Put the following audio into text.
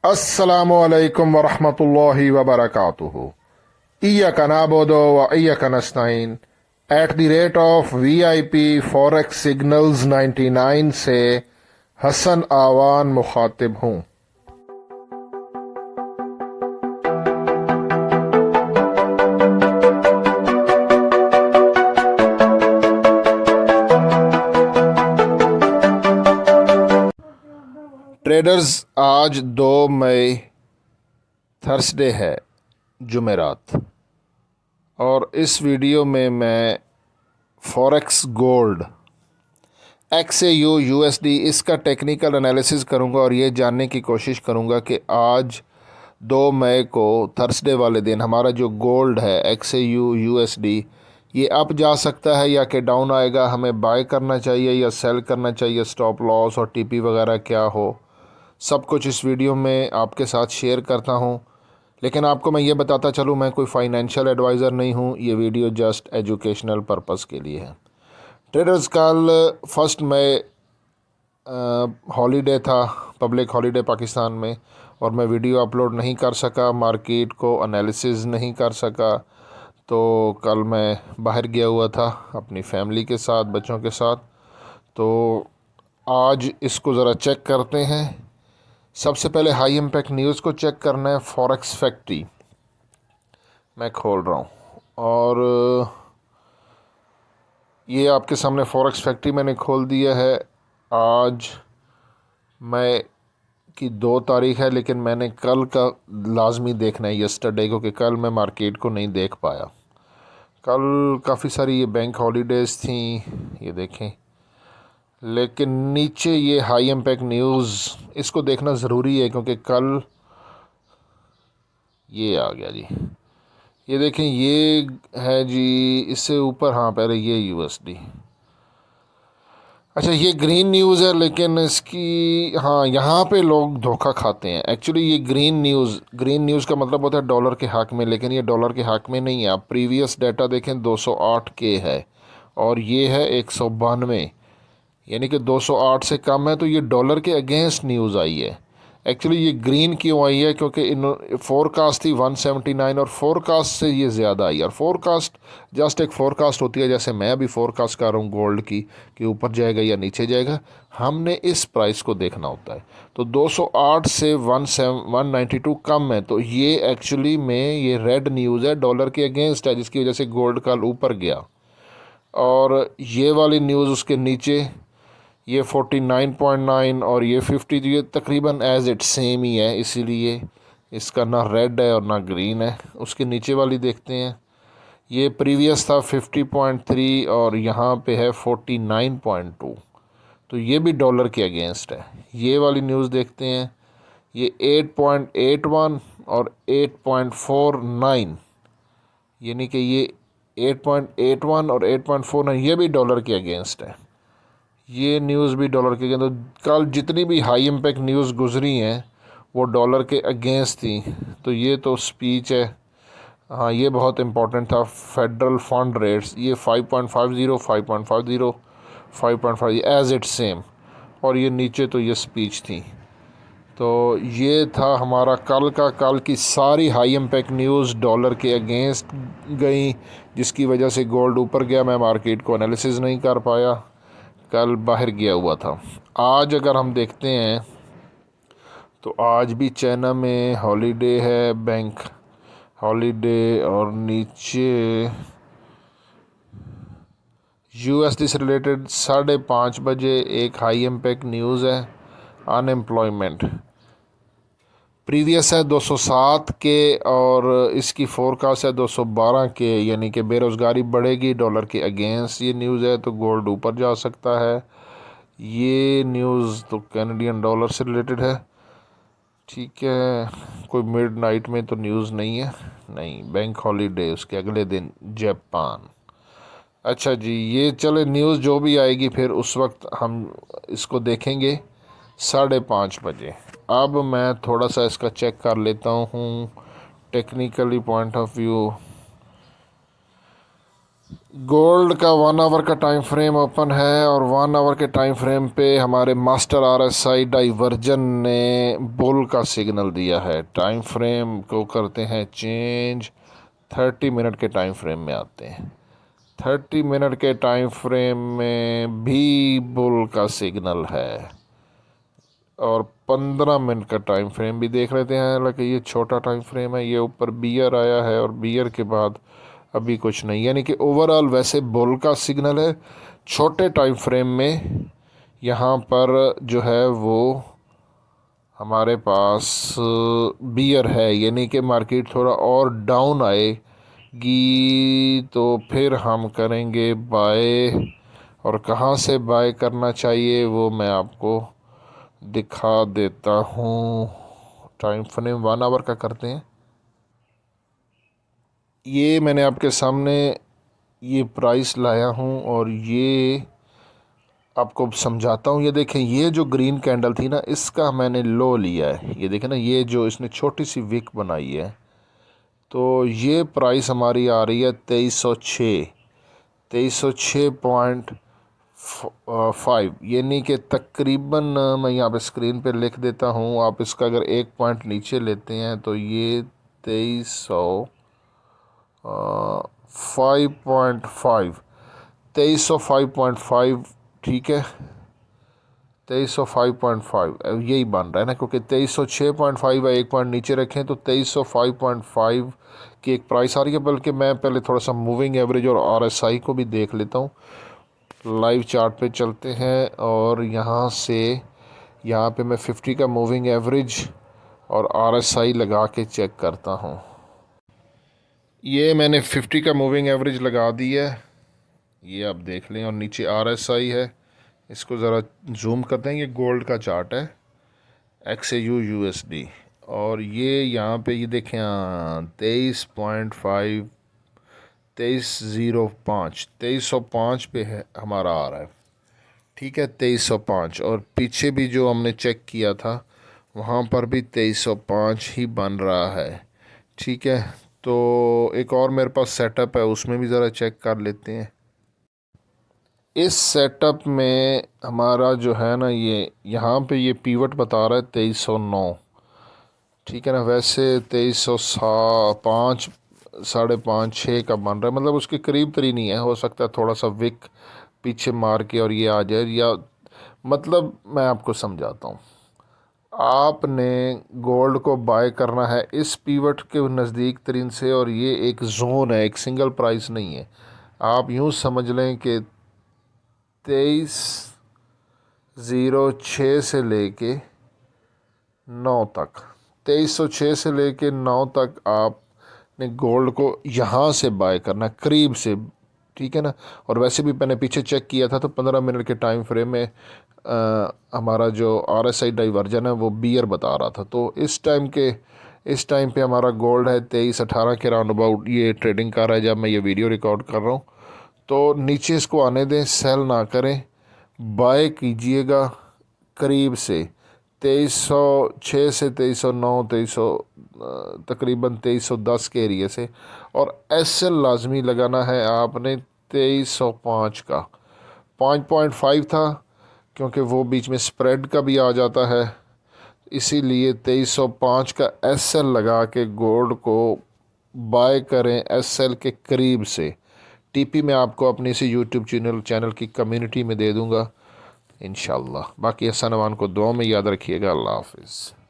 अस्सलामुअलैकुम वरहमतुल्लाहि वबरकातुहु। इय्याका नअबुदु व इय्याका नस्तईन at the rate of VIP forex signals 99 से हसन आवान मुखातिब हूँ। ट्रेडर्स, आज 2 मई थर्सडे है, जुमेरात, और इस वीडियो में मैं फॉरेक्स गोल्ड XAU USD इसका टेक्निकल एनालिसिस करूंगा और ये जानने की कोशिश करूंगा कि आज 2 मई को थर्सडे वाले दिन हमारा जो गोल्ड है XAU USD ये अप जा सकता है या कि डाउन आएगा, हमें बाय करना चाहिए या सेल करना चाहिए, स्टॉप लॉस और TP वगैरह क्या हो, सब कुछ इस वीडियो में आपके साथ शेयर करता हूं। लेकिन आपको मैं ये बताता चलूं, मैं कोई फाइनेंशियल एडवाइज़र नहीं हूं, ये वीडियो जस्ट एजुकेशनल पर्पस के लिए है। ट्रेडर्स, कल 1 मई हॉलीडे था, पब्लिक हॉलीडे पाकिस्तान में, और मैं वीडियो अपलोड नहीं कर सका, मार्केट को एनालिसिस नहीं कर सका। तो कल मैं बाहर गया हुआ था अपनी फैमिली के साथ, बच्चों के साथ। तो आज इसको ज़रा चेक करते हैं। सबसे पहले हाई इम्पैक्ट न्यूज़ को चेक करना है। फॉरेक्स फैक्ट्री मैं खोल रहा हूँ और ये आपके सामने फॉरेक्स फैक्ट्री मैंने खोल दिया है। आज मई की 2 तारीख है, लेकिन मैंने कल का लाजमी देखना है, यस्टरडे को, कि कल मैं मार्केट को नहीं देख पाया। कल काफ़ी सारी ये बैंक हॉलीडेज़ थी, ये देखें। लेकिन नीचे ये हाई इम्पैक्ट न्यूज़, इसको देखना ज़रूरी है क्योंकि कल ये आ गया जी, ये देखें, ये है जी, इससे ऊपर, हाँ पहले ये USD। अच्छा, ये ग्रीन न्यूज़ है, लेकिन इसकी, हाँ यहाँ पे लोग धोखा खाते हैं। एक्चुअली ये ग्रीन न्यूज़ का मतलब होता है डॉलर के हक़ में, लेकिन ये डॉलर के हक़ में नहीं है। आप प्रीवियस डाटा देखें, 208 के है और ये है 192, यानी कि 208 से कम है, तो ये डॉलर के अगेंस्ट न्यूज़ आई है। एक्चुअली ये ग्रीन क्यों आई है? क्योंकि इन फोरकास्ट थी 179 और फोरकास्ट से ये ज़्यादा आई। और फोरकास्ट जस्ट एक फोरकास्ट होती है, जैसे मैं अभी फोरकास्ट कर रहा हूँ गोल्ड की कि ऊपर जाएगा या नीचे जाएगा, हमने इस प्राइस को देखना होता है। तो 208 से 192 कम है, तो ये एक्चुअली में ये रेड न्यूज़ है, डॉलर के अगेंस्ट है, जिसकी वजह से गोल्ड कल ऊपर गया। और ये वाली न्यूज़ उसके नीचे, ये 49.9 और ये 50, तो ये तकरीबन एज इट सेम ही है, इसीलिए इसका ना रेड है और ना ग्रीन है। उसके नीचे वाली देखते हैं, ये प्रीवियस था 50.3 और यहाँ पे है 49.2, तो ये भी डॉलर के अगेंस्ट है। ये वाली न्यूज़ देखते हैं, ये 8.81 और 8.49, यानी कि ये 8.81 और 8.49 ये भी डॉलर के अगेंस्ट है। ये न्यूज़ भी डॉलर के अगेंस्ट, तो कल जितनी भी हाई इम्पैक्ट न्यूज़ गुजरी हैं वो डॉलर के अगेंस्ट थी। तो ये तो स्पीच है, हाँ ये बहुत इम्पोर्टेंट था। फेडरल फंड रेट्स, ये 5.50 5.50 5.5 एज इट सेम, और ये नीचे तो ये स्पीच थी। तो ये था हमारा कल की सारी हाई इम्पैक्ट न्यूज़ डॉलर के अगेंस्ट गई, जिसकी वजह से गोल्ड ऊपर गया। मैं मार्केट को एनालिसिस नहीं कर पाया, कल बाहर गया हुआ था। आज अगर हम देखते हैं तो आज भी चाइना में हॉलीडे है, बैंक हॉलीडे, और नीचे USD से रिलेटेड 5:30 बजे एक हाई इम्पैक्ट न्यूज़ है, अनएम्प्लॉयमेंट प्रीवियस है 207 के और इसकी फोरकास्ट है 212 के, यानी कि बेरोज़गारी बढ़ेगी डॉलर के अगेंस्ट। ये न्यूज़ है, तो गोल्ड ऊपर जा सकता है। ये न्यूज़ तो कैनेडियन डॉलर से रिलेटेड है, ठीक है, कोई मिड नाइट में तो न्यूज़ नहीं है, नहीं, बैंक हॉलीडे उसके अगले दिन जापान। अच्छा जी, ये चले, न्यूज़ जो भी आएगी फिर उस वक्त हम इसको देखेंगे 5:30 बजे। अब मैं थोड़ा सा इसका चेक कर लेता हूँ technically point of view. Gold का 1 आवर का टाइम फ्रेम ओपन है और 1 आवर के टाइम फ्रेम पे हमारे मास्टर RSI डाइवर्जन ने बुल का सिग्नल दिया है। टाइम फ्रेम को करते हैं चेंज, 30 मिनट के टाइम फ्रेम में आते हैं। 30 मिनट के टाइम फ्रेम में भी बुल का सिग्नल है और 15 मिनट का टाइम फ्रेम भी देख लेते हैं। हालांकि ये छोटा टाइम फ्रेम है, ये ऊपर बियर आया है और बियर के बाद अभी कुछ नहीं, यानी कि ओवरऑल वैसे बुल का सिग्नल है। छोटे टाइम फ्रेम में यहाँ पर जो है वो हमारे पास बियर है, यानी कि मार्केट थोड़ा और डाउन आएगी तो फिर हम करेंगे बाय। और कहाँ से बाय करना चाहिए वो मैं आपको दिखा देता हूँ। टाइम फ्रेम 1 आवर का करते हैं। ये मैंने आपके सामने ये प्राइस लाया हूँ और ये आपको समझाता हूँ। ये देखें, ये जो ग्रीन कैंडल थी ना, इसका मैंने लो लिया है। ये देखें ना, ये जो इसने छोटी सी विक बनाई है, तो ये प्राइस हमारी आ रही है 2306, 2306.5, यानी कि तकरीबन मैं यहाँ पे स्क्रीन पे लिख देता हूँ। आप इसका अगर 1 पॉइंट नीचे लेते हैं तो ये 2305.5, 2305.5, ठीक है, 2305.5 यही बन रहा है ना, क्योंकि 2306.5 है। 1 पॉइंट नीचे रखें तो 2305.5 की एक प्राइस आ रही है। बल्कि मैं पहले थोड़ा सा मूविंग एवरेज और RSI को भी देख लेता हूँ। लाइव चार्ट पे चलते हैं और यहाँ से यहाँ पे मैं 50 का मूविंग एवरेज और RSI लगा के चेक करता हूँ। ये मैंने 50 का मूविंग एवरेज लगा दी है, ये आप देख लें, और नीचे RSI है। इसको ज़रा जूम करते हैं। ये गोल्ड का चार्ट है, XAU USD, और ये यहाँ पे ये देखें, 23.5, 2305, 2305 पे है हमारा आ रहा है, ठीक है, 2305। और पीछे भी जो हमने चेक किया था वहाँ पर भी 2305 ही बन रहा है, ठीक है। तो एक और मेरे पास सेटअप है, उसमें भी ज़रा चेक कर लेते हैं। इस सेटअप में हमारा जो है ना, ये यहाँ पे ये पीवट बता रहा है 2309, ठीक है ना। वैसे 2305, 5.5, 6 का बन रहा है, मतलब उसके करीब तरी नहीं है। हो सकता है थोड़ा सा विक पीछे मार के और ये आ जाए, या मतलब मैं आपको समझाता हूँ। आपने गोल्ड को बाय करना है इस पीवट के नज़दीक तरीन से, और ये एक जोन है, एक सिंगल प्राइस नहीं है। आप यूँ समझ लें कि 2306 से लेके 9 तक, 2306 से लेके 9 तक आपने गोल्ड को यहाँ से बाय करना है, करीब से, ठीक है ना। और वैसे भी मैंने पीछे चेक किया था तो 15 मिनट के टाइम फ्रेम में हमारा जो RSI डाइवर्जन है वो बियर बता रहा था। तो इस टाइम पे हमारा गोल्ड है 2318 के राउंड अबाउट ये ट्रेडिंग कर रहा है जब मैं ये वीडियो रिकॉर्ड कर रहा हूँ। तो नीचे इसको आने दें, सेल ना करें, बाय कीजिएगा करीब से 2306 से 2309, 2300, तकरीबन 2310 के एरिए से। और SL लाजमी लगाना है आपने 2305 का, 5.5 था क्योंकि वो बीच में स्प्रेड का भी आ जाता है, इसीलिए 2305 का SL लगा के गोल्ड को बाय करें SL के करीब से। TP मैं आपको अपने इसी यूट्यूब चैनल की कम्युनिटी में दे दूँगा इंशाल्लाह। बाकी हसन अमान को दुआ में याद रखिएगा। अल्लाह हाफिज़।